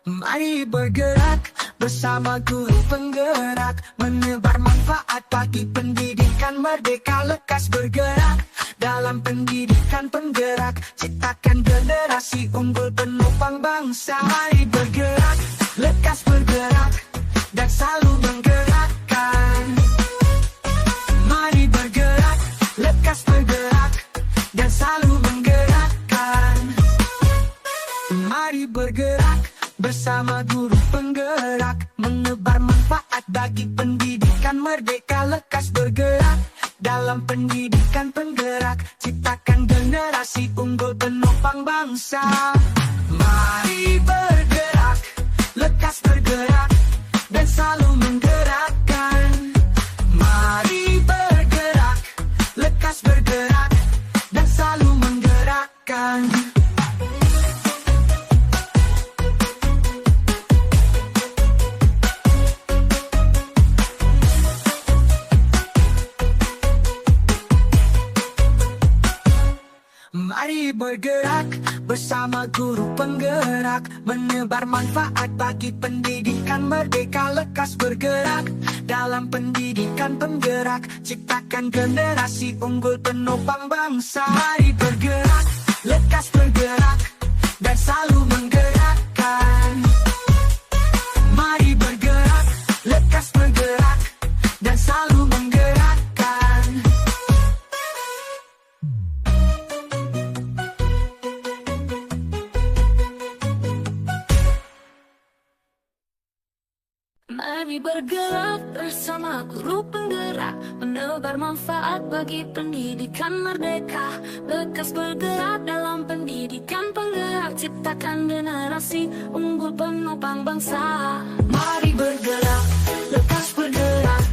Mari bergerak bersama guru penggerak, menebar manfaat bagi pendidikan merdeka. Lekas bergerak dalam pendidikan penggerak, ciptakan generasi unggul penopang bangsa. Mari bergerak, lekas bergerak, dan selalu menggerakkan. Mari bergerak, lekas bergerak, dan selalu menggerakkan. Mari bergerak bersama guru penggerak, menebar manfaat bagi pendidikan merdeka. Lekas bergerak dalam pendidikan penggerak, ciptakan generasi unggul penopang bangsa. Mari bergerak, lekas bergerak, dan selalu menggerakkan. Mari bergerak, lekas bergerak, dan selalu menggerakkan. Mari bergerak bersama guru penggerak, menebar manfaat bagi pendidikan merdeka. Lekas bergerak dalam pendidikan penggerak, ciptakan generasi unggul penopang bangsa. Mari bergerak, lekas bergerak, dan selalu menggerakkan. Mari bergerak, lekas bergerak, dan selalu menggerakkan. Mari bergerak bersama guru penggerak, menebar manfaat bagi pendidikan merdeka. Lekas bergerak dalam pendidikan penggerak, ciptakan generasi unggul penopang bangsa. Mari bergerak, lekas bergerak,